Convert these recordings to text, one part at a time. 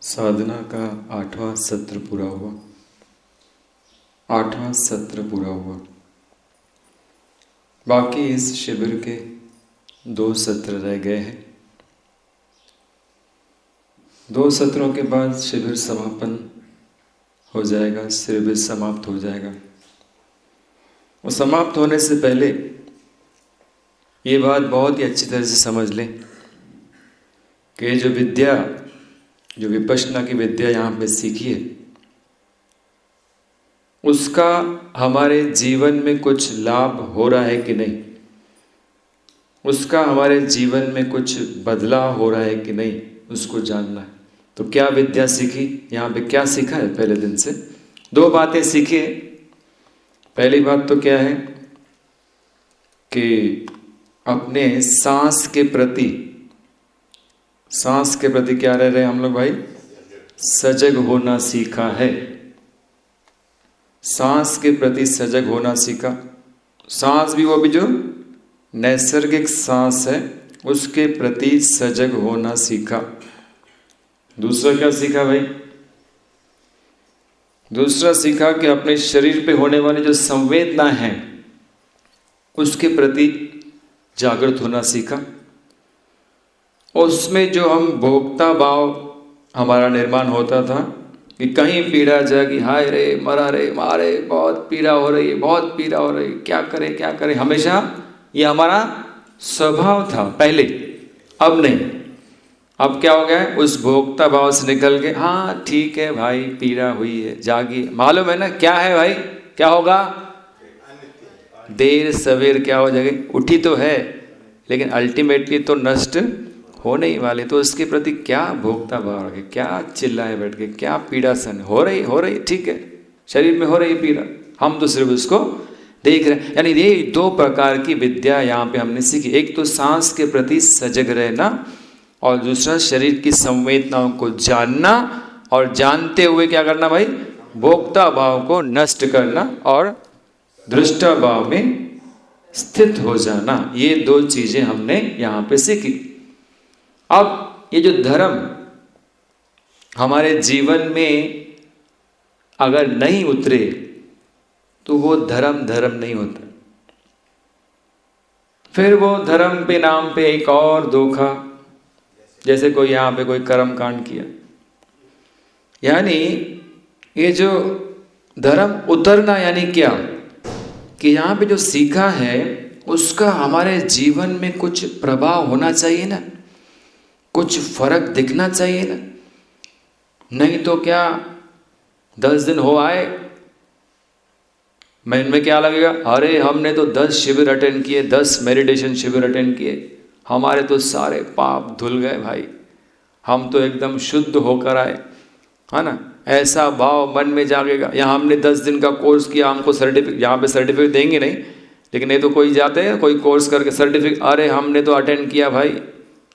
साधना का 8वां सत्र पूरा हुआ। 8वां सत्र पूरा हुआ। बाकी इस शिविर के 2 सत्र रह गए हैं। 2 सत्रों के बाद शिविर समापन हो जाएगा, शिविर समाप्त हो जाएगा। और समाप्त होने से पहले ये बात बहुत ही अच्छी तरह से समझ लें कि जो विद्या, जो विपश्यना की विद्या यहाँ पे सीखी है, उसका हमारे जीवन में कुछ लाभ हो रहा है कि नहीं, उसका हमारे जीवन में कुछ बदलाव हो रहा है कि नहीं, उसको जानना है। तो क्या विद्या सीखी, यहाँ पे क्या सीखा है? पहले दिन से 2 बातें सीखी है। पहली बात तो क्या है कि अपने सांस के प्रति क्या रह रहे हम लोग भाई? सजग होना सीखा है। सांस के प्रति सजग होना सीखा। सांस भी, वो भी जो नैसर्गिक सांस है, उसके प्रति सजग होना सीखा। दूसरा क्या सीखा भाई? दूसरा सीखा कि अपने शरीर पे होने वाली जो संवेदना है, उसके प्रति जागृत होना सीखा। उसमें जो हम भोक्ता भाव हमारा निर्माण होता था कि कहीं पीड़ा जाएगी, हाय रे, मरा रे, मारे, बहुत पीड़ा हो रही है, बहुत पीड़ा हो रही है, क्या करें, हमेशा ये हमारा स्वभाव था पहले। अब नहीं, अब क्या हो गया? उस भोक्ता भाव से निकल के, हाँ ठीक है भाई, पीड़ा हुई है, जागी, मालूम है ना क्या है भाई, क्या होगा? देर सवेर क्या हो जाएगी, उठी तो है लेकिन अल्टीमेटली तो नष्ट होने ही वाले। तो उसके प्रति क्या भोक्ता भाव रखे, क्या चिल्लाए बैठ के, क्या पीड़ा सन हो रही, ठीक है, शरीर में हो रही पीड़ा, हम तो सिर्फ उसको देख रहे हैं। यानी ये 2 प्रकार की विद्या यहाँ पे हमने सीखी। एक तो सांस के प्रति सजग रहना, और दूसरा शरीर की संवेदनाओं को जानना, और जानते हुए क्या करना भाई? भोक्ता भाव को नष्ट करना और दृष्टा भाव में स्थित हो जाना। ये 2 चीजें हमने यहाँ पे सीखी। अब ये जो धर्म हमारे जीवन में अगर नहीं उतरे तो वो धर्म नहीं होता। फिर वो धर्म पे नाम पे एक और धोखा, जैसे कोई यहाँ पे कोई कर्म कांड किया। यानी ये जो धर्म उतरना यानी क्या कि यहाँ पे जो सीखा है उसका हमारे जीवन में कुछ प्रभाव होना चाहिए ना, कुछ फर्क दिखना चाहिए ना। नहीं तो क्या 10 दिन हो आए, मन में क्या लगेगा? अरे हमने तो 10 शिविर अटेंड किए, 10 मेडिटेशन शिविर अटेंड किए, हमारे तो सारे पाप धुल गए भाई, हम तो एकदम शुद्ध होकर आए, है ना। ऐसा भाव मन में जागेगा। यहाँ हमने 10 दिन का कोर्स किया, हमको सर्टिफिकेट, यहाँ पे सर्टिफिकेट देंगे नहीं, लेकिन ये तो कोई जाते हैं कोई कोर्स करके सर्टिफिकेट, अरे हमने तो अटेंड किया भाई,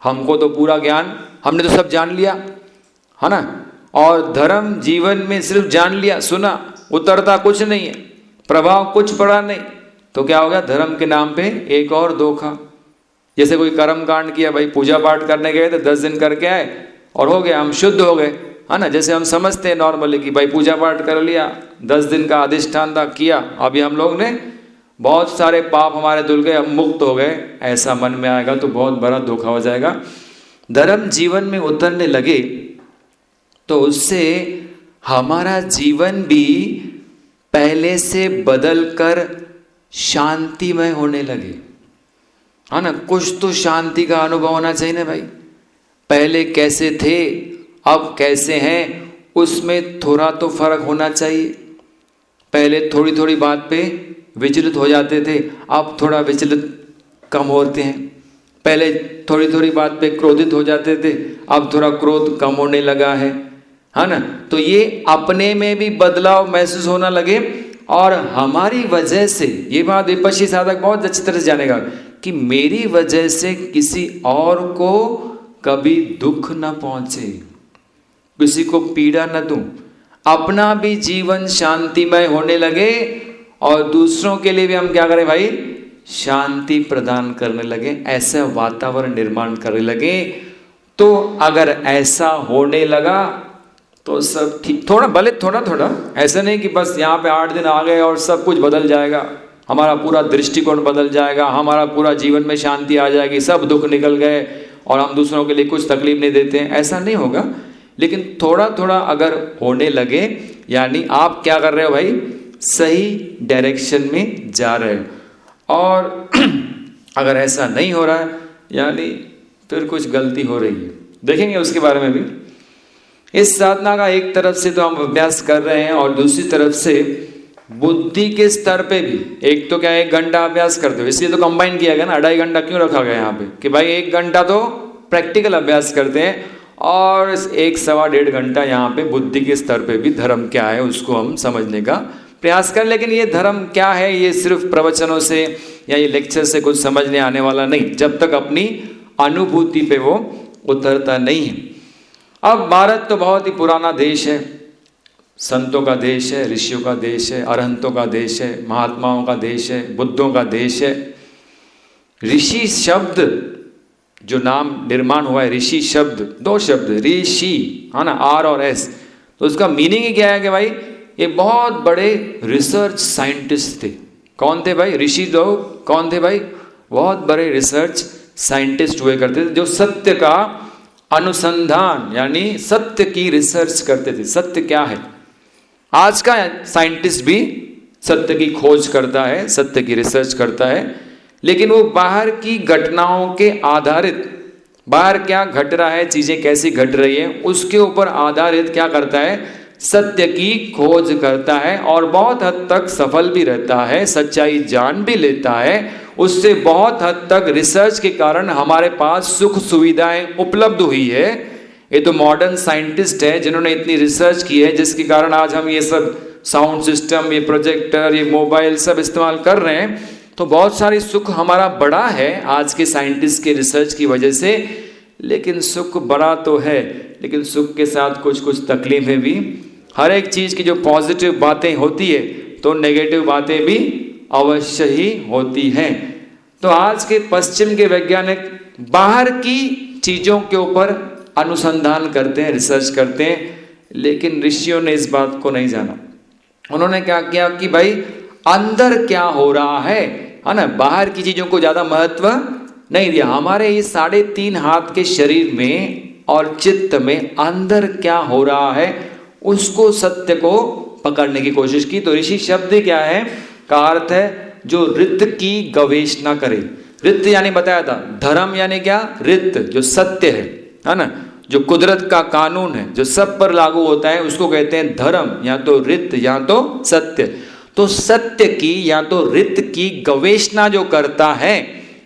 हमको तो पूरा ज्ञान, हमने तो सब जान लिया, है ना। और धर्म जीवन में सिर्फ जान लिया, सुना, उतरता कुछ नहीं है, प्रभाव कुछ पड़ा नहीं। तो क्या हो गया? धर्म के नाम पे एक और धोखा। जैसे कोई कर्म कांड किया भाई, पूजा पाठ करने गए थे, 10 दिन करके आए और हो गया, हम शुद्ध हो गए, है ना। जैसे हम समझते हैं नॉर्मली कि भाई पूजा पाठ कर लिया, 10 दिन का अधिष्ठान था, किया, अभी हम लोग ने बहुत सारे पाप हमारे धुल गए, हम मुक्त हो गए, ऐसा मन में आएगा तो बहुत बड़ा धोखा हो जाएगा। धर्म जीवन में उतरने लगे तो उससे हमारा जीवन भी पहले से बदल कर शांतिमय होने लगे, है ना। कुछ तो शांति का अनुभव होना चाहिए ना भाई। पहले कैसे थे, अब कैसे हैं, उसमें थोड़ा तो फर्क होना चाहिए। पहले थोड़ी बात पे विचलित हो जाते थे, अब थोड़ा विचलित कम होते हैं। पहले थोड़ी बात पे क्रोधित हो जाते थे, अब थोड़ा क्रोध कम होने लगा है ना। तो ये अपने में भी बदलाव महसूस होना लगे, और हमारी वजह से, ये बात विपश्यी साधक बहुत अच्छी तरह से जानेगा कि मेरी वजह से किसी और को कभी दुख न पहुंचे, किसी को पीड़ा न दूं, अपना भी जीवन शांतिमय होने लगे और दूसरों के लिए भी हम क्या करें भाई? शांति प्रदान करने लगे, ऐसा वातावरण निर्माण करने लगे। तो अगर ऐसा होने लगा तो सब ठीक, थोड़ा भले थोड़ा थोड़ा, ऐसा नहीं कि बस यहाँ पे 8 दिन आ गए और सब कुछ बदल जाएगा, हमारा पूरा दृष्टिकोण बदल जाएगा, हमारा पूरा जीवन में शांति आ जाएगी, सब दुख निकल गए और हम दूसरों के लिए कुछ तकलीफ नहीं देते हैं, ऐसा नहीं होगा। लेकिन थोड़ा थोड़ा अगर होने लगे, यानी आप क्या कर रहे हो भाई, सही डायरेक्शन में जा रहे हो। और अगर ऐसा नहीं हो रहा है, यानी फिर कुछ गलती हो रही है, देखेंगे उसके बारे में भी। इस साधना का एक तरफ से तो हम अभ्यास कर रहे हैं और दूसरी तरफ से बुद्धि के स्तर पे भी, एक तो क्या 1 घंटा अभ्यास करते हो, इसलिए तो कंबाइन किया गया ना, 2.5 घंटा क्यों रखा गया यहाँ पे, कि भाई 1 घंटा तो प्रैक्टिकल अभ्यास करते हैं और 1 सवा 1.5 घंटा यहाँ पे बुद्धि के स्तर पे भी धर्म क्या है उसको हम समझने का प्रयास करें। लेकिन ये धर्म क्या है, ये सिर्फ प्रवचनों से या ये लेक्चर से कुछ समझने आने वाला नहीं, जब तक अपनी अनुभूति पे वो उतरता नहीं है। अब भारत तो बहुत ही पुराना देश है, संतों का देश है, ऋषियों का देश है, अरहंतों का देश है, महात्माओं का देश है, बुद्धों का देश है। ऋषि शब्द जो नाम निर्माण हुआ है, ऋषि शब्द, 2 शब्द ऋषि है ना, R और S, तो उसका मीनिंग ही क्या है कि भाई ये बहुत बड़े रिसर्च साइंटिस्ट थे। कौन थे भाई ऋषि लोग, कौन थे भाई, बहुत बड़े रिसर्च साइंटिस्ट हुए करते थे, जो सत्य का अनुसंधान यानी सत्य की रिसर्च करते थे। सत्य क्या है, आज का साइंटिस्ट भी सत्य की खोज करता है, सत्य की रिसर्च करता है, लेकिन वो बाहर की घटनाओं के आधारित, बाहर क्या घट रहा है, चीजें कैसी घट रही है, उसके ऊपर आधारित क्या करता है, सत्य की खोज करता है और बहुत हद तक सफल भी रहता है, सच्चाई जान भी लेता है। उससे बहुत हद तक रिसर्च के कारण हमारे पास सुख सुविधाएं उपलब्ध हुई है। ये तो मॉडर्न साइंटिस्ट है जिन्होंने इतनी रिसर्च की है, जिसके कारण आज हम ये सब साउंड सिस्टम, ये प्रोजेक्टर, ये मोबाइल सब इस्तेमाल कर रहे हैं। तो बहुत सारी सुख हमारा बड़ा है आज के साइंटिस्ट के रिसर्च की वजह से। लेकिन सुख बड़ा तो है, लेकिन सुख के साथ कुछ कुछ तकलीफें भी। हर एक चीज की जो पॉजिटिव बातें होती है तो नेगेटिव बातें भी अवश्य ही होती हैं। तो आज के पश्चिम के वैज्ञानिक बाहर की चीजों के ऊपर अनुसंधान करते हैं, रिसर्च करते हैं, लेकिन ऋषियों ने इस बात को नहीं जाना। उन्होंने क्या किया कि भाई अंदर क्या हो रहा है ना, बाहर की चीजों को ज्यादा महत्व नहीं दिया। हमारे ये 3.5 हाथ के शरीर में और चित्त में अंदर क्या हो रहा है उसको, सत्य को पकड़ने की कोशिश की। तो ऋषि शब्द क्या है, का अर्थ है जो रित की गवेषणा करे। रित यानी बताया था, धर्म यानी क्या, रित जो सत्य है ना, जो कुदरत का कानून है, जो सब पर लागू होता है, उसको कहते हैं धर्म, या तो रित या तो सत्य। तो सत्य की या तो रित की गवेषणा जो करता है,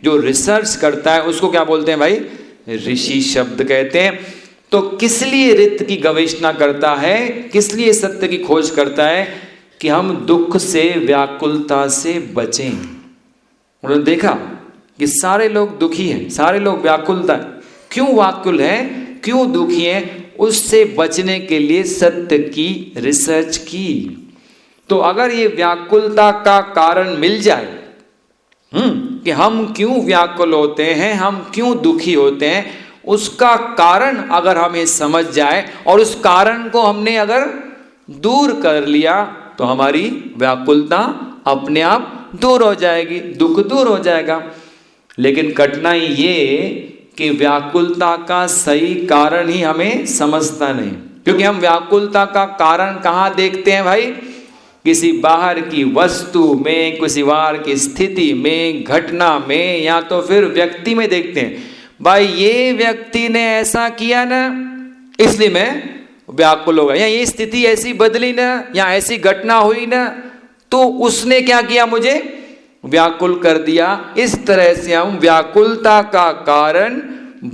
जो रिसर्च करता है, उसको क्या बोलते हैं भाई, ऋषि शब्द कहते हैं। तो किस लिए रित की गवेषणा करता है, किस लिए सत्य की खोज करता है, कि हम दुख से, व्याकुलता से बचें। उन्होंने देखा कि सारे लोग दुखी हैं, सारे लोग व्याकुलता, क्यों व्याकुल हैं, क्यों दुखी हैं, उससे बचने के लिए सत्य की रिसर्च की। तो अगर ये व्याकुलता का कारण मिल जाए, कि हम क्यों व्याकुल होते हैं, हम क्यों दुखी होते हैं, उसका कारण अगर हमें समझ जाए और उस कारण को हमने अगर दूर कर लिया, तो हमारी व्याकुलता अपने आप दूर हो जाएगी, दुख दूर हो जाएगा। लेकिन कठिनाई ये कि व्याकुलता का सही कारण ही हमें समझता नहीं, क्योंकि हम व्याकुलता का कारण कहाँ देखते हैं भाई, किसी बाहर की वस्तु में, किसी बाहर की स्थिति में, घटना में, या तो फिर व्यक्ति में देखते हैं। भाई ये व्यक्ति ने ऐसा किया ना, इसलिए मैं व्याकुल हो गया, या ये स्थिति ऐसी बदली ना, या ऐसी घटना हुई ना, तो उसने क्या किया, मुझे व्याकुल कर दिया। इस तरह से हम व्याकुलता का कारण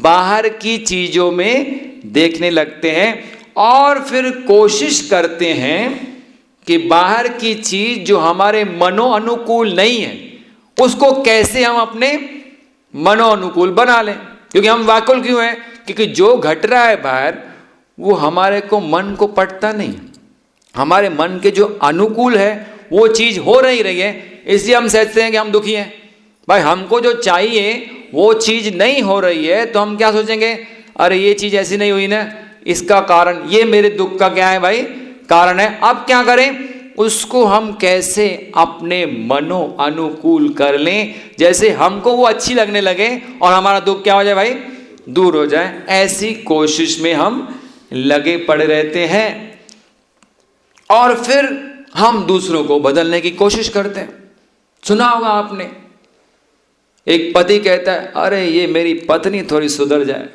बाहर की चीजों में देखने लगते हैं और फिर कोशिश करते हैं कि बाहर की चीज जो हमारे मनो अनुकूल नहीं है, उसको कैसे हम अपने मनो अनुकूल बना लें। क्योंकि हम व्याकुल क्यों हैं, क्योंकि जो घट रहा है बाहर वो हमारे को मन को पटता नहीं, हमारे मन के जो अनुकूल है वो चीज हो नहीं रही है, इसलिए हम सोचते हैं कि हम दुखी हैं। भाई हमको जो चाहिए वो चीज नहीं हो रही है, तो हम क्या सोचेंगे, अरे ये चीज ऐसी नहीं हुई ना, इसका कारण, ये मेरे दुख का क्या है भाई, कारण है। अब क्या करें, उसको हम कैसे अपने मनो अनुकूल कर लें, जैसे हमको वो अच्छी लगने लगे और हमारा दुख क्या हो जाए भाई, दूर हो जाए। ऐसी कोशिश में हम लगे पड़े रहते हैं और फिर हम दूसरों को बदलने की कोशिश करते हैं। सुना होगा आपने, एक पति कहता है अरे ये मेरी पत्नी थोड़ी सुधर जाए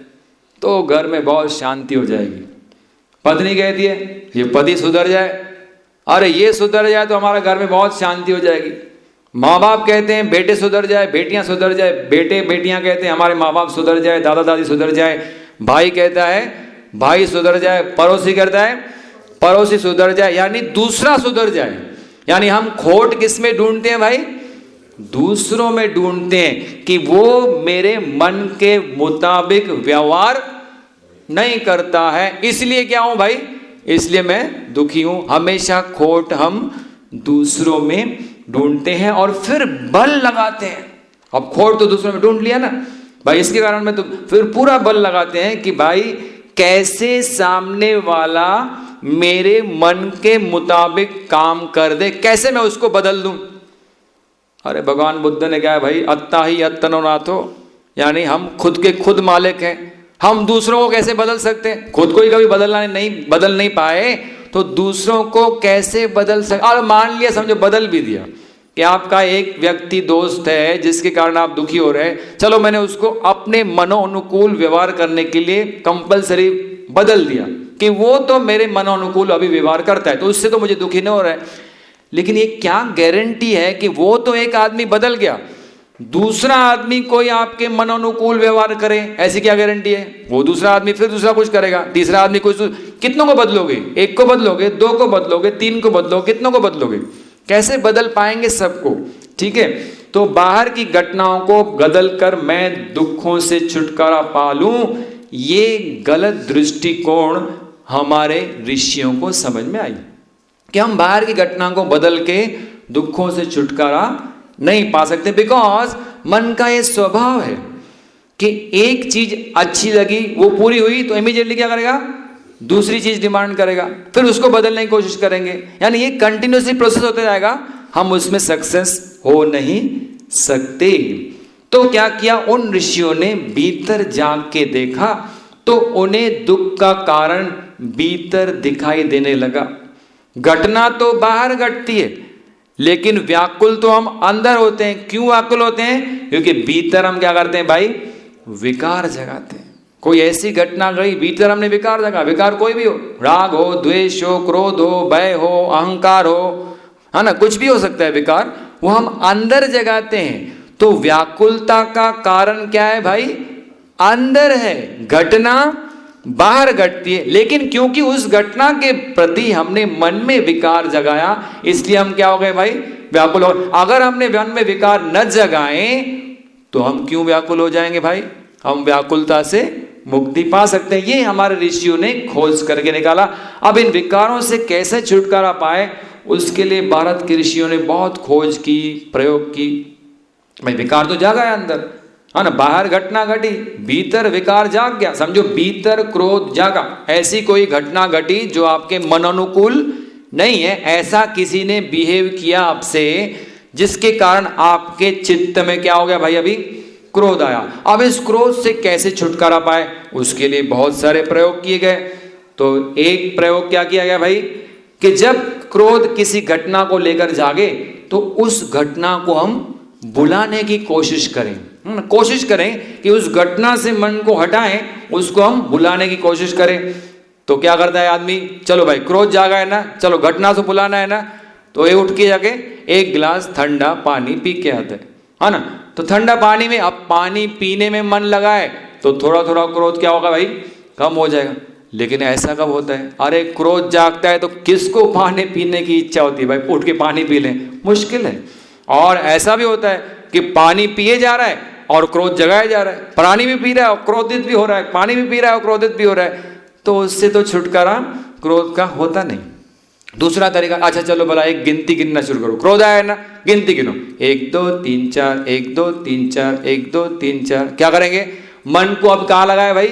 तो घर में बहुत शांति हो जाएगी। पत्नी कहती है ये पति सुधर जाए, अरे ये सुधर जाए तो हमारे घर में बहुत शांति हो जाएगी। माँ बाप कहते हैं बेटे सुधर जाए, बेटियां सुधर जाए, बेटे बेटियां कहते हैं हमारे माँ बाप सुधर जाए, दादा दादी सुधर जाए, भाई कहता है भाई सुधर जाए, पड़ोसी कहता है पड़ोसी सुधर जाए, यानी दूसरा सुधर जाए। यानी हम खोट किस में ढूंढते हैं भाई, दूसरों में ढूंढते हैं कि वो मेरे मन के मुताबिक व्यवहार नहीं करता है, इसलिए क्या हूं भाई, इसलिए मैं दुखी हूं। हमेशा खोट हम दूसरों में ढूंढते हैं और फिर बल लगाते हैं। अब खोट तो दूसरों में ढूंढ लिया ना भाई, इसके कारण में तो फिर पूरा बल लगाते हैं कि भाई कैसे सामने वाला मेरे मन के मुताबिक काम कर दे, कैसे मैं उसको बदल दूं। अरे भगवान बुद्ध ने क्या है भाई, अत्ता ही अत्तनो नाथो, यानी हम खुद के खुद मालिक हैं। हम दूसरों को कैसे बदल सकते हैं, खुद को ही कभी बदल नहीं पाए तो दूसरों को कैसे बदल सकते। और मान लिया, समझो बदल भी दिया कि आपका एक व्यक्ति दोस्त है जिसके कारण आप दुखी हो रहे हैं, चलो मैंने उसको अपने मनोनुकूल व्यवहार करने के लिए कंपलसरी बदल दिया कि वो तो मेरे मनोनुकूल अभी व्यवहार करता है तो उससे तो मुझे दुखी नहीं हो रहा है। लेकिन ये क्या गारंटी है कि वो तो एक आदमी बदल गया, दूसरा आदमी कोई आपके मनोनुकूल व्यवहार करे, ऐसी क्या गारंटी है। वो दूसरा आदमी फिर दूसरा कुछ करेगा, तीसरा आदमी कुछ, कितनों को बदलोगे, एक को बदलोगे, दो को बदलोगे, तीन को बदलोगे, कितनों को बदलोगे, कैसे बदल पाएंगे सबको। ठीक है, तो बाहर की घटनाओं को बदल कर मैं दुखों से छुटकारा पा लूं, ये गलत दृष्टिकोण हमारे ऋषियों को समझ में आई कि हम बाहर की घटना को बदल के दुखों से छुटकारा नहीं पा सकते। बिकॉज मन का ये स्वभाव है कि एक चीज अच्छी लगी, वो पूरी हुई तो इमीडिएटली क्या करेगा, दूसरी चीज डिमांड करेगा, फिर उसको बदलने की कोशिश करेंगे। यानी ये कंटिन्यूसली प्रोसेस होता जाएगा, हम उसमें सक्सेस हो नहीं सकते। तो क्या किया उन ऋषियों ने, भीतर झांक के देखा तो उन्हें दुख का कारण भीतर दिखाई देने लगा। घटना तो बाहर घटती है लेकिन व्याकुल तो हम अंदर होते हैं। क्यों व्याकुल होते हैं, क्योंकि भीतर हम क्या करते हैं भाई, विकार जगाते हैं। कोई ऐसी घटना गई, भीतर हमने विकार जगा, विकार कोई भी हो, राग हो, द्वेष हो, क्रोध हो, भय हो, अहंकार हो, है ना, कुछ भी हो सकता है विकार, वो हम अंदर जगाते हैं। तो व्याकुलता का कारण क्या है भाई, अंदर है। घटना बाहर घटती है लेकिन क्योंकि उस घटना के प्रति हमने मन में विकार जगाया, इसलिए हम क्या हो गए भाई, व्याकुल हो। अगर हमने मन में विकार न जगाए तो हम क्यों व्याकुल हो जाएंगे भाई, हम व्याकुलता से मुक्ति पा सकते हैं। ये हमारे ऋषियों ने खोज करके निकाला। अब इन विकारों से कैसे छुटकारा पाए, उसके लिए भारत के ऋषियों ने बहुत खोज की, प्रयोग की। भाई विकार तो जागा है अंदर, है ना, बाहर घटना घटी, भीतर विकार जाग गया। समझो भीतर क्रोध जागा, ऐसी कोई घटना घटी जो आपके मनोनुकूल नहीं है, ऐसा किसी ने बिहेव किया आपसे जिसके कारण आपके चित्त में क्या हो गया भाई, अभी क्रोध आया। अब इस क्रोध से कैसे छुटकारा पाए, उसके लिए बहुत सारे प्रयोग किए गए। तो एक प्रयोग क्या किया गया भाई, कि जब क्रोध किसी घटना को लेकर जागे तो उस घटना को हम बुलाने की कोशिश करें। कोशिश करें कि उस घटना से मन को हटाएं, उसको हम बुलाने की कोशिश करें। तो क्या करता है आदमी, चलो भाई क्रोध जागा है ना, चलो घटना से बुलाना है ना, तो ये उठ के जाके एक गिलास ठंडा पानी पी के आता है ना। तो ठंडा पानी में अब पानी पीने में मन लगाए तो थोड़ा थोड़ा क्रोध क्या होगा भाई, कम हो जाएगा। लेकिन ऐसा कब होता है, अरे क्रोध जागता है तो किसको पानी पीने की इच्छा होती है भाई, उठ के पानी पी लें, मुश्किल है। और ऐसा भी होता है कि पानी पिए जा रहा है और क्रोध जगाया जा रहा है, पानी भी पी रहा है और क्रोधित भी हो रहा है, पानी भी पी रहा है और क्रोधित भी हो रहा है, तो उससे तो छुटकारा क्रोध का होता नहीं। दूसरा तरीका, अच्छा चलो भला एक गिनती गिनना शुरू करो, क्रोध आया है ना, गिनती गिनो, 1 2 3 4, 1 2 3 4, 1 2 3 4। क्या करेंगे, मन को अब कहाँ लगाए भाई,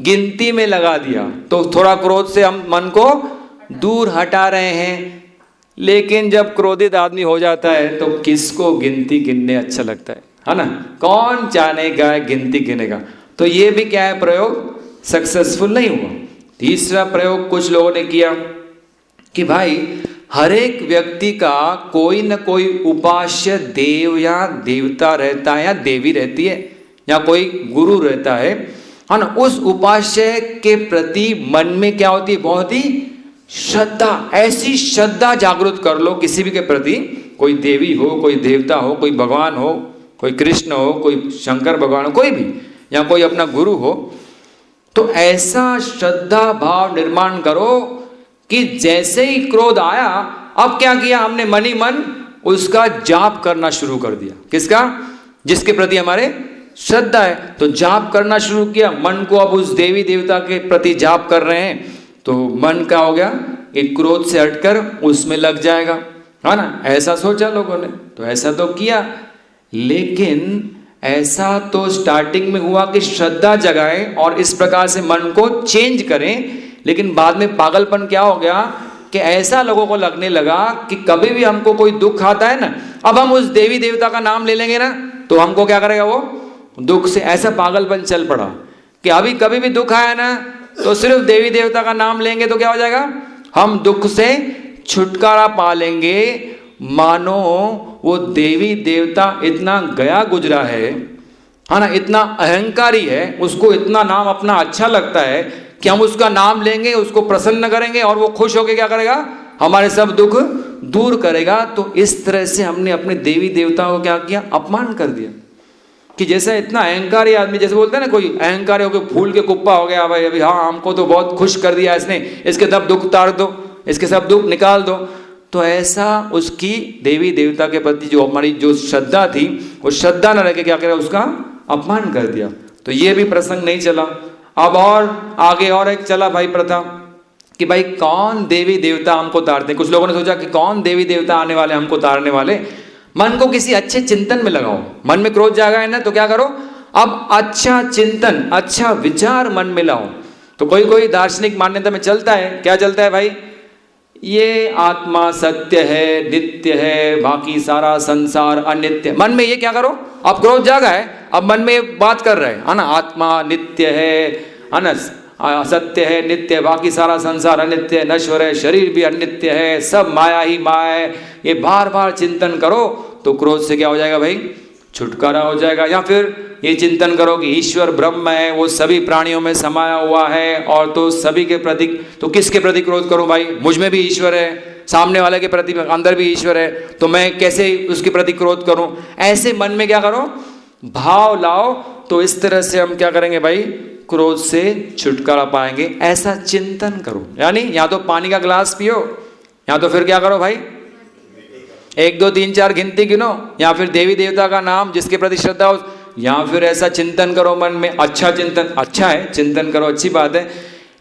गिनती में लगा दिया, तो थोड़ा क्रोध से हम मन को दूर हटा रहे हैं। लेकिन जब क्रोधित आदमी हो जाता है तो किसको गिनती गिनने अच्छा लगता है ना? कौन चाहेगा गिनती गिनेगा? तो ये भी क्या है, प्रयोग सक्सेसफुल नहीं हुआ। तीसरा प्रयोग कुछ लोगों ने किया कि भाई हर एक व्यक्ति का कोई न कोई उपास्य देव या देवता रहता है या देवी रहती है या कोई गुरु रहता है ना? उस उपास्य के प्रति मन में क्या होती है, बहुत ही श्रद्धा। ऐसी श्रद्धा जागृत कर लो किसी भी के प्रति, कोई देवी हो, कोई देवता हो, कोई भगवान हो, कोई कृष्ण हो, कोई शंकर भगवान हो, कोई भी, या कोई अपना गुरु हो, तो ऐसा श्रद्धा भाव निर्माण करो कि जैसे ही क्रोध आया, अब क्या किया हमने, मन ही मन उसका जाप करना शुरू कर दिया। किसका? जिसके प्रति हमारे श्रद्धा है, तो जाप करना शुरू किया। मन को अब उस देवी देवता के प्रति जाप कर रहे हैं, तो मन का हो गया एक क्रोध से हटकर उसमें लग जाएगा, है ना? ऐसा सोचा लोगों ने, तो ऐसा तो किया। लेकिन ऐसा तो स्टार्टिंग में हुआ कि श्रद्धा जगाएं और इस प्रकार से मन को चेंज करें, लेकिन बाद में पागलपन क्या हो गया कि ऐसा लोगों को लगने लगा कि कभी भी हमको कोई दुख आता है ना, अब हम उस देवी देवता का नाम ले लेंगे ना, तो हमको क्या करेगा वो दुख से। ऐसा पागलपन चल पड़ा कि अभी कभी भी दुख आया ना, तो सिर्फ देवी देवता का नाम लेंगे तो क्या हो जाएगा, हम दुख से छुटकारा पा लेंगे। मानो वो देवी देवता इतना गया गुजरा है ना, इतना अहंकारी है, उसको इतना नाम अपना अच्छा लगता है कि हम उसका नाम लेंगे, उसको प्रसन्न करेंगे और वो खुश होकर क्या करेगा, हमारे सब दुख दूर करेगा। तो इस तरह से हमने अपने देवी देवताओं को क्या किया, अपमान कर दिया। कि जैसा इतना अहंकारी आदमी, जैसे बोलते हैं ना, कोई अहंकारी होकर फूल के कुप्पा हो गया, भाई अभी हाँ हमको तो बहुत खुश कर दिया इसने, इसके सब दुख उतार दो, इसके सब दुख निकाल दो। तो ऐसा उसकी देवी देवता के प्रति जो हमारी जो श्रद्धा थी, वो श्रद्धा न रखे क्या करे, उसका अपमान कर दिया। तो ये भी प्रसंग नहीं चला। अब और आगे और एक चला भाई प्रथा कि भाई कौन देवी देवता हमको तारते हैं। कुछ लोगों ने सोचा कि कौन देवी देवता आने वाले हमको तारने वाले। मन को किसी अच्छे चिंतन में लगाओ। मन में क्रोध जागा है ना, तो क्या करो, अब अच्छा चिंतन, अच्छा विचार मन में लाओ। तो कोई कोई दार्शनिक मान्यता में चलता है, क्या चलता है भाई, ये आत्मा सत्य है, नित्य है, बाकी सारा संसार अनित्य। मन में ये क्या करो, अब क्रोध जागा है, अब मन में ये बात कर रहे हैं ना, आत्मा नित्य है, अनस सत्य है, नित्य, बाकी सारा संसार अनित्य है, नश्वर है, शरीर भी अनित्य है, सब माया ही माया है। ये बार बार चिंतन करो तो क्रोध से क्या हो जाएगा भाई, छुटकारा हो जाएगा। या फिर ये चिंतन करो कि ईश्वर ब्रह्म है, वो सभी प्राणियों में समाया हुआ है, और तो सभी के प्रति, तो किसके प्रति क्रोध करूं भाई, मुझ में भी ईश्वर है, सामने वाले के प्रति अंदर भी ईश्वर है, तो मैं कैसे उसके प्रति क्रोध करूं। ऐसे मन में क्या करो, भाव लाओ। तो इस तरह से हम क्या करेंगे भाई, क्रोध से छुटकारा पाएंगे। ऐसा चिंतन करो, यानी या तो पानी का ग्लास पियो, या तो फिर क्या करो भाई, 1 2 3 4 गिनती गिनो, या फिर देवी देवता का नाम जिसके प्रति श्रद्धा हो, या फिर ऐसा चिंतन करो मन में। अच्छा चिंतन अच्छा है, चिंतन करो, अच्छी बात है।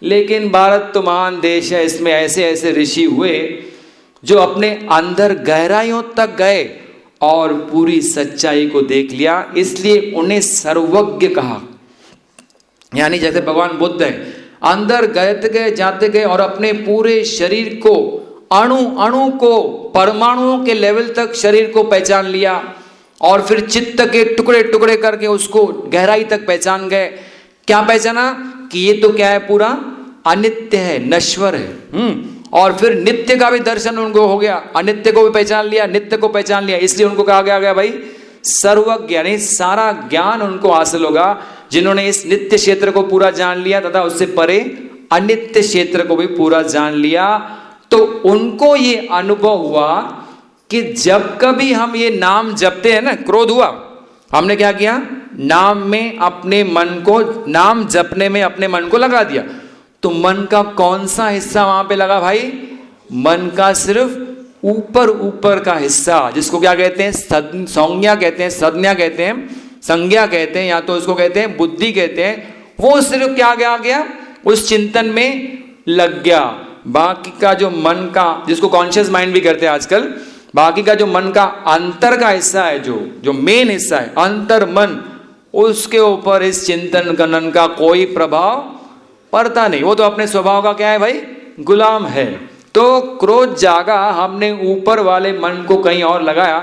लेकिन भारत तो महान देश है, इसमें ऐसे ऐसे ऋषि हुए जो अपने अंदर गहराइयों तक गए और पूरी सच्चाई को देख लिया, इसलिए उन्हें सर्वज्ञ कहा। यानी जैसे भगवान बुद्ध है, अंदर गए जाते गए और अपने पूरे शरीर को, अणु अणु को, परमाणुओं के लेवल तक शरीर को पहचान लिया, और फिर चित्त के टुकड़े टुकड़े करके उसको गहराई तक पहचान गए। क्या पहचाना कि ये तो क्या है, पूरा अनित्य है, नश्वर है। और फिर नित्य का भी दर्शन उनको हो गया, अनित्य को भी पहचान लिया, नित्य को पहचान लिया, इसलिए उनको कहा गया भाई सर्वज्ञ, यानी सारा ज्ञान उनको हासिल होगा जिन्होंने इस नित्य क्षेत्र को पूरा जान लिया तथा उससे परे अनित्य क्षेत्र को भी पूरा जान लिया। तो उनको ये अनुभव हुआ कि जब कभी हम ये नाम जपते हैं ना, क्रोध हुआ, हमने क्या किया, नाम में अपने मन को, नाम जपने में अपने मन को लगा दिया। तो मन का कौन सा हिस्सा वहां पे लगा भाई, मन का सिर्फ ऊपर ऊपर का हिस्सा, जिसको क्या कहते हैं, संज्ञा कहते हैं, संज्ञा कहते हैं, संज्ञा कहते हैं, या तो उसको कहते हैं बुद्धि कहते हैं। वो सिर्फ क्या गया, उस चिंतन में लग गया। बाकी का जो मन का, जिसको कॉन्शियस माइंड भी करते हैं आजकल, बाकी का जो मन का अंतर का हिस्सा है, जो मेन हिस्सा है, अंतर मन, उसके ऊपर इस चिंतन मनन का कोई प्रभाव पड़ता नहीं, वो तो अपने स्वभाव का क्या है भाई, गुलाम है। तो क्रोध जागा, हमने ऊपर वाले मन को कहीं और लगाया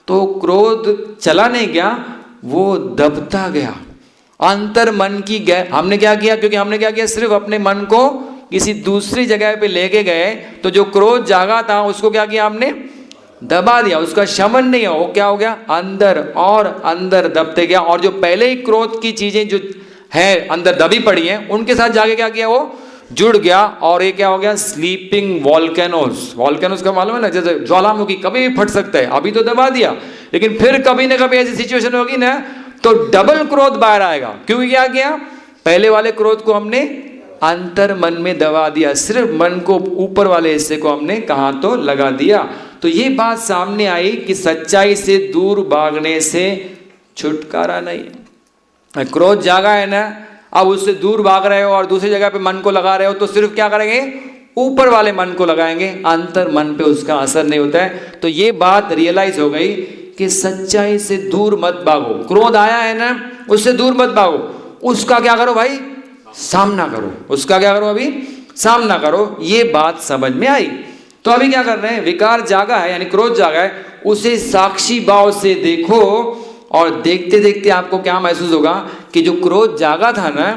तो क्रोध चला नहीं गया, वो दबता गया। अंतर मन की हमने क्या किया, क्योंकि हमने क्या किया, सिर्फ अपने मन को किसी दूसरी जगह पे लेके गए, तो जो क्रोध जागा था उसको क्या किया हमने, दबा दिया, उसका शमन नहीं हो, क्या हो गया, अंदर और अंदर दबते गया। और जो पहले ही क्रोध की चीजें जो है अंदर दबी पड़ी हैं, उनके साथ जाके क्या किया, वो जुड़ गया। और ये क्या हो गया, स्लीपिंग वॉल्केनोस। वॉल्केनोस का मालूम है ना, जैसे ज्वालामुखी कभी भी फट सकता है, अभी तो दबा दिया, लेकिन फिर कभी ना कभी ऐसी सिचुएशन होगी ना तो डबल क्रोध बाहर आएगा। क्योंकि क्या किया, पहले वाले क्रोध को हमने अंतर मन में दबा दिया, सिर्फ मन को ऊपर वाले हिस्से को हमने कहाँ तो लगा दिया। तो ये बात सामने आई कि सच्चाई से दूर भागने से छुटकारा नहीं है। क्रोध जागा है ना, अब उससे दूर भाग रहे हो और दूसरी जगह पे मन को लगा रहे हो, तो सिर्फ क्या करेंगे, ऊपर वाले मन को लगाएंगे, अंतर मन पे उसका असर नहीं होता है। तो ये बात रियलाइज हो गई कि सच्चाई से दूर मत भागो। क्रोध आया है ना, उससे दूर मत भागो, उसका क्या करो भाई, सामना करो। उसका क्या करो, अभी सामना करो। ये बात समझ में आई। तो अभी क्या कर रहे हैं, विकार जागा है यानी क्रोध जागा है, उसे साक्षी भाव से देखो। और देखते देखते आपको क्या महसूस होगा कि जो क्रोध जागा था ना,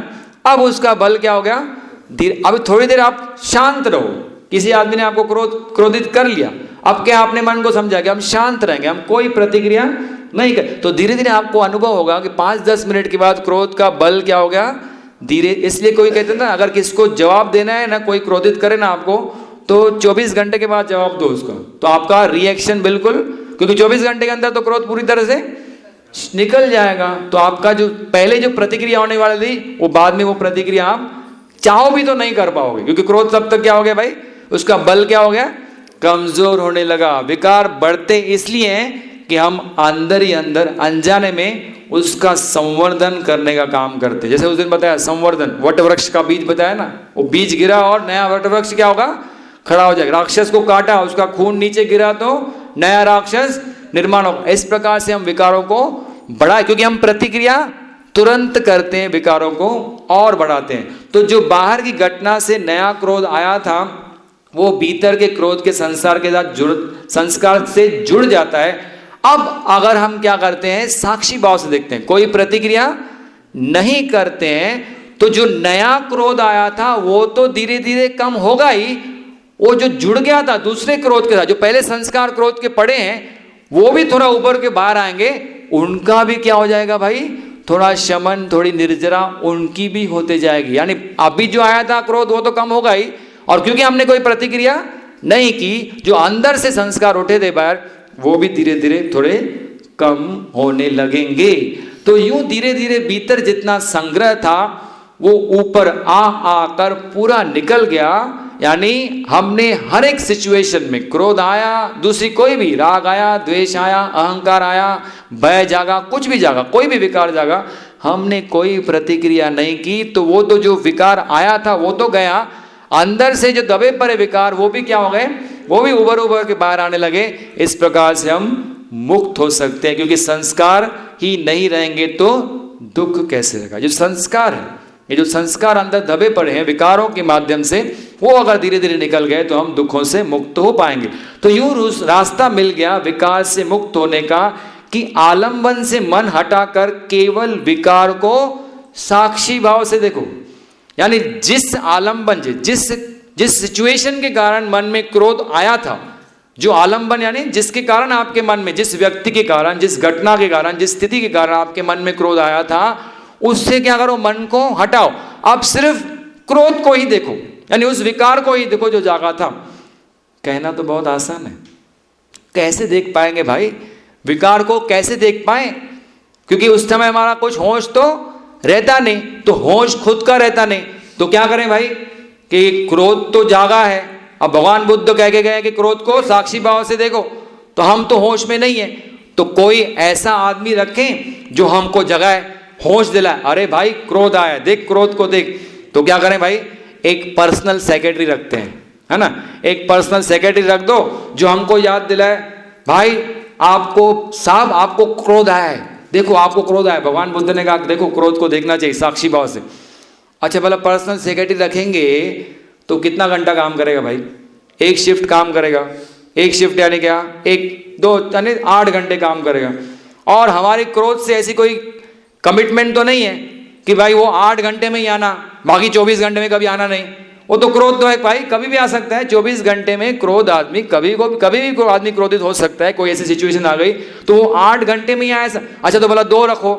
अब उसका बल क्या हो गया, अभी थोड़ी देर आप शांत रहो। किसी आदमी ने आपको क्रोधित कर लिया, अब क्या आपने मन को समझा कि हम शांत रहेंगे, हम कोई प्रतिक्रिया नहीं कर, तो धीरे धीरे आपको अनुभव होगा कि 5-10 मिनट के बाद क्रोध का बल क्या हो गया, धीरे। इसलिए कोई कहते हैं ना, अगर किसको जवाब देना है ना, कोई क्रोधित करे ना आपको, तो 24 घंटे के बाद जवाब दो उसको, तो आपका रिएक्शन बिल्कुल, क्योंकि 24 घंटे के अंदर तो क्रोध पूरी तरह से निकल जाएगा। तो आपका जो पहले जो प्रतिक्रिया होने वाली थी, वो बाद में वो प्रतिक्रिया आप चाहो भी तो नहीं कर पाओगे, क्योंकि क्रोध तब तक क्या हो गया भाई, उसका बल क्या हो गया, कमजोर होने लगा। विकार बढ़ते इसलिए हैं कि हम अंदर ही अंदर अनजाने में उसका संवर्धन करने का काम करते। जैसे उस दिन बताया संवर्धन, वट वृक्ष का बीज बताया ना, वो बीज गिरा और नया वट वृक्ष क्या होगा, खड़ा हो जाएगा। राक्षस को काटा, उसका खून नीचे गिरा तो नया राक्षस निर्माण होगा। इस प्रकार से हम विकारों को बढ़ाए, क्योंकि हम प्रतिक्रिया तुरंत करते हैं, विकारों को और बढ़ाते हैं। तो जो बाहर की घटना से नया क्रोध आया था, वो भीतर के क्रोध के संस्कार के साथ संस्कार से जुड़ जाता है। अब अगर हम क्या करते हैं, साक्षी भाव से देखते हैं, कोई प्रतिक्रिया नहीं करते हैं, तो जो नया क्रोध आया था वो तो धीरे धीरे कम होगा ही, वो जो जुड़ गया था दूसरे क्रोध के साथ, जो पहले संस्कार क्रोध के पड़े हैं, वो भी थोड़ा उभर के बाहर आएंगे, उनका भी क्या हो जाएगा भाई, थोड़ा शमन, थोड़ी निर्जरा उनकी भी होते जाएगी। यानी अभी जो आया था क्रोध वो तो कम होगा ही, और क्योंकि हमने कोई प्रतिक्रिया नहीं की, जो अंदर से संस्कार उठे थे बाहर, वो भी धीरे धीरे थोड़े कम होने लगेंगे। तो यूं धीरे धीरे भीतर जितना संग्रह था वो ऊपर आकर पूरा निकल गया। यानी हमने हर एक सिचुएशन में, क्रोध आया, दूसरी कोई भी, राग आया, द्वेष आया, अहंकार आया, भय जागा, कुछ भी जागा, कोई भी विकार जागा, हमने कोई प्रतिक्रिया नहीं की, तो वो तो जो विकार आया था वो तो गया, अंदर से जो दबे पड़े विकार वो भी क्या हो गए, वो भी उभर उभर के बाहर आने लगे। इस प्रकार से हम मुक्त हो सकते हैं, क्योंकि संस्कार ही नहीं रहेंगे तो दुख कैसे रहेगा। जो संस्कार है, ये जो संस्कार अंदर दबे पड़े हैं विकारों के माध्यम से, वो अगर धीरे धीरे निकल गए तो हम दुखों से मुक्त हो पाएंगे। तो यूं रास्ता मिल गया विकार से मुक्त होने का, कि आलंबन से मन हटाकर केवल विकार को साक्षी भाव से देखो। यानी जिस आलंबन से, जिस सिचुएशन के कारण मन में क्रोध आया था, जो आलंबन यानी जिसके कारण आपके मन में, जिस व्यक्ति के कारण, जिस घटना के कारण, जिस स्थिति के कारण आपके मन में क्रोध आया था, उससे क्या करो, मन को हटाओ। अब सिर्फ क्रोध को ही देखो, यानी उस विकार को ही देखो जो जागा था। कहना तो बहुत आसान है, कैसे देख पाएंगे भाई विकार को, कैसे देख पाए, क्योंकि उस समय हमारा कुछ होश तो रहता नहीं, तो होश खुद का रहता नहीं, तो क्या करें भाई कि क्रोध तो जागा है। अब भगवान बुद्ध कह के गए कि क्रोध को साक्षी भाव से देखो, तो हम तो होश में नहीं है, तो कोई ऐसा आदमी रखें जो हमको जगाए, होश दिलाए, अरे भाई क्रोध आया, देख क्रोध को देख। तो क्या करें भाई, एक पर्सनल सेक्रेटरी रखते हैं, है ना, एक पर्सनल सेक्रेटरी रख दो जो हमको याद दिलाए, भाई आपको साहब आपको क्रोध आया है, देखो आपको क्रोध आया। भगवान बुद्ध ने कहा देखो क्रोध को देखना चाहिए साक्षी भाव से। अच्छा भला पर्सनल सेक्रेटरी रखेंगे तो कितना घंटा काम करेगा भाई? एक शिफ्ट काम करेगा, एक शिफ्ट यानी क्या, एक दो यानी 8 घंटे काम करेगा। और हमारी क्रोध से ऐसी कोई कमिटमेंट तो नहीं है कि भाई वो 8 घंटे में ही आना, बाकी 24 घंटे में कभी आना नहीं। वो तो क्रोध तो है भाई, कभी भी आ सकता है। 24 घंटे में क्रोध आदमी कभी भी आदमी क्रोधित हो सकता है। कोई ऐसी सिचुएशन आ गई तो वो 8 घंटे में ही आया। अच्छा तो भला 2 रखो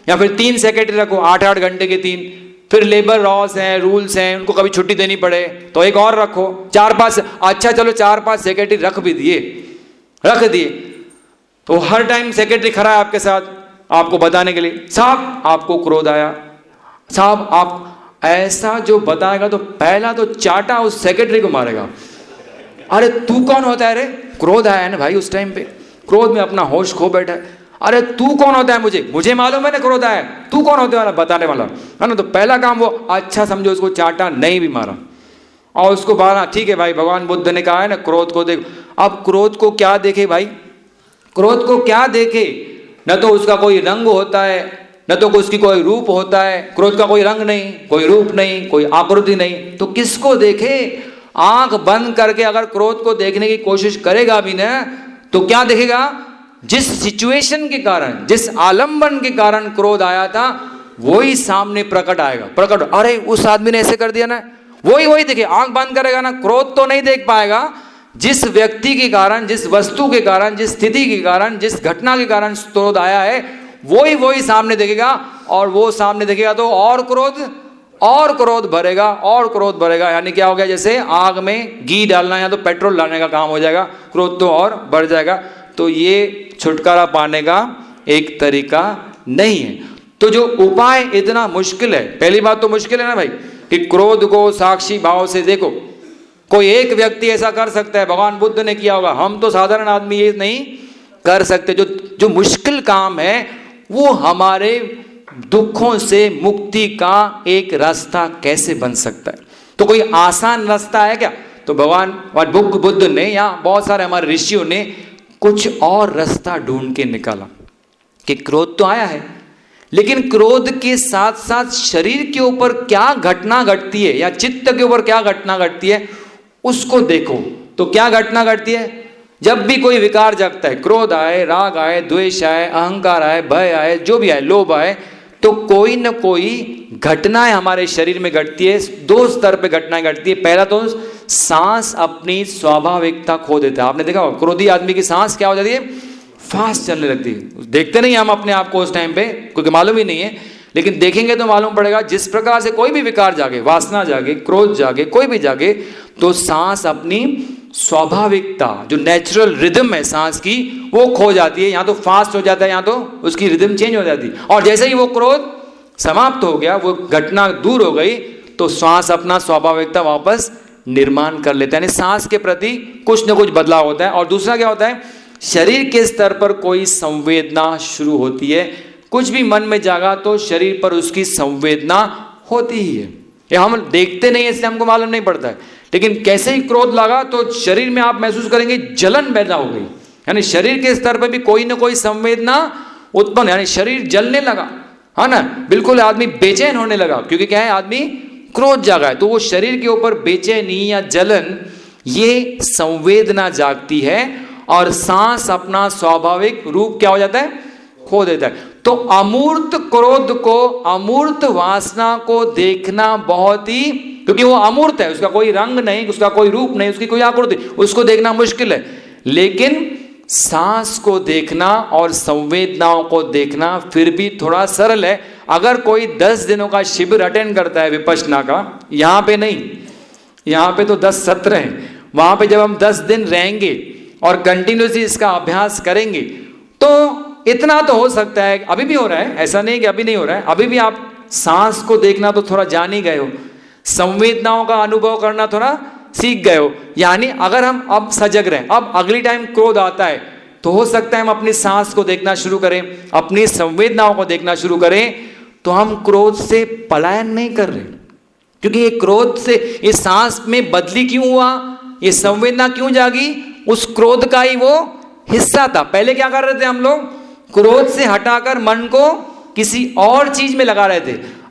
या फिर 3 सेक्रेटरी रखो, 8-8 घंटे के 3। फिर लेबर लॉस हैं, रूल्स हैं, उनको कभी छुट्टी देनी पड़े तो एक और रखो, 4-5। अच्छा चलो 4-5 सेक्रेटरी रख दिए तो हर टाइम सेक्रेटरी खड़ा है आपके साथ आपको बताने के लिए, साहब आपको क्रोध आया, साहब आप ऐसा जो बताएगा तो पहला तो चाटा उस सेक्रेटरी को मारेगा। अरे तू कौन होता है रे? क्रोध आया है ना भाई, उस टाइम पे क्रोध में अपना होश खो बैठा है। अरे तू कौन होता है? मुझे मालूम है ना क्रोध आया, तू कौन होते वाला बताने वाला है ना। तो पहला काम वो अच्छा समझो, उसको चाटा नहीं भी मारा और उसको मारा, ठीक है भाई भगवान बुद्ध ने कहा है ना क्रोध को देख। अब क्रोध को क्या देखे भाई? क्रोध को क्या देखे? न तो उसका कोई रंग होता है, न तो उसकी कोई रूप होता है। क्रोध का कोई रंग नहीं, कोई रूप नहीं, कोई आकृति नहीं, तो किसको देखे? आंख बंद करके अगर क्रोध को देखने की कोशिश करेगा भी ना तो क्या देखेगा? जिस सिचुएशन के कारण, जिस आलंबन के कारण क्रोध आया था वही सामने प्रकट आएगा। अरे उस आदमी ने ऐसे कर दिया ना, वही देखिए। आंख बंद करेगा ना, क्रोध तो नहीं देख पाएगा। जिस व्यक्ति के कारण, जिस वस्तु के कारण, जिस स्थिति के कारण, जिस घटना के कारण क्रोध आया है वही सामने देखेगा। और वो सामने देखेगा तो और क्रोध भरेगा। यानी क्या हो गया? जैसे आग में घी डालना या तो पेट्रोल डालने का काम हो जाएगा, क्रोध तो और बढ़ जाएगा। तो ये छुटकारा पाने का एक तरीका नहीं है। तो जो उपाय इतना मुश्किल है, पहली बात तो मुश्किल है ना भाई कि क्रोध को साक्षी भाव से देखो। कोई एक व्यक्ति ऐसा कर सकता है, भगवान बुद्ध ने किया होगा, हम तो साधारण आदमी ये नहीं कर सकते। जो मुश्किल काम है वो हमारे दुखों से मुक्ति का एक रास्ता कैसे बन सकता है? तो कोई आसान रास्ता है क्या? तो भगवान बुद्ध ने या बहुत सारे हमारे ऋषियों ने कुछ और रास्ता ढूंढ के निकाला कि क्रोध तो आया है, लेकिन क्रोध के साथ साथ शरीर के ऊपर क्या घटना घटती है या चित्त के ऊपर क्या घटना घटती है उसको देखो। तो क्या घटना घटती है? जब भी कोई विकार जगता है, क्रोध आए, राग आए, द्वेष आए, अहंकार आए, भय आए, जो भी आए, लोभ आए, तो कोई न कोई घटनाएं हमारे शरीर में घटती है। 2 स्तर पे घटनाएं घटती है। पहला तो सांस अपनी स्वाभाविकता खो देता है। आपने देखा होगा क्रोधी आदमी की सांस क्या हो जाती है? फास्ट चलने लगती है। देखते नहीं हम अपने आप को उस टाइम पे, क्योंकि मालूम ही नहीं है, लेकिन देखेंगे तो मालूम पड़ेगा। जिस प्रकार से कोई भी विकार जागे, वासना जागे, क्रोध जागे, कोई भी जागे, तो सांस अपनी स्वाभाविकता, जो नेचुरल रिदम है सांस की, वो खो जाती है। या तो फास्ट हो जाता है या तो उसकी रिदम चेंज हो जाती है। और जैसे ही वो क्रोध समाप्त हो गया, वो घटना दूर हो गई, तो सांस अपना स्वाभाविकता वापस निर्माण कर लेता है। यानी सांस के प्रति कुछ न कुछ बदलाव होता है। और दूसरा क्या होता है? शरीर के स्तर पर कोई संवेदना शुरू होती है। कुछ भी मन में जागा तो शरीर पर उसकी संवेदना होती ही है। ये हम देखते नहीं है, इसलिए हमको मालूम नहीं पड़ता है, लेकिन कैसे ही क्रोध लगा तो शरीर में आप महसूस करेंगे जलन पैदा हो गई। यानी शरीर के स्तर पर भी कोई ना कोई संवेदना उत्पन्न, यानी शरीर जलने लगा, है ना, बिल्कुल आदमी बेचैन होने लगा। क्योंकि क्या है? आदमी क्रोध जागा है, तो वो शरीर के ऊपर बेचैनी या जलन, ये संवेदना जागती है। और सांस अपना स्वाभाविक रूप क्या हो जाता है? खो देता है। तो अमूर्त क्रोध को, अमूर्त वासना को देखना बहुत ही, क्योंकि वो अमूर्त है, उसका कोई रंग नहीं, उसका कोई रूप नहीं, उसकी कोई आकृति, उसको देखना मुश्किल है। लेकिन सांस को देखना और संवेदनाओं को देखना फिर भी थोड़ा सरल है। अगर कोई 10 दिनों का शिविर अटेंड करता है विपश्यना का, यहाँ पे नहीं, यहाँ पे तो 10 सत्र हैं, वहाँ पे जब हम 10 दिन रहेंगे और कंटिन्यूसली इसका अभ्यास करेंगे तो इतना तो हो सकता है, अभी भी हो रहा है, ऐसा नहीं कि अभी नहीं हो रहा है, अभी भी आप सांस को देखना तो थोड़ा जान ही गए हो, संवेदनाओं का अनुभव करना थोड़ा सीख गए हो। यानी अगर हम अब सजग रहे, अब अगली टाइम क्रोध आता है तो हो सकता है हम अपनी सांस को देखना शुरू करें, अपनी संवेदनाओं को देखना शुरू करें, तो हम क्रोध से पलायन नहीं कर रहे। क्योंकि ये क्रोध से, ये सांस में बदली क्यों हुआ, ये संवेदना क्यों जागी, उस क्रोध का ही वो हिस्सा था। पहले क्या कर रहे थे हम लोग? क्रोध से हटाकर मन को किसी और चीज में लगा रहे थे।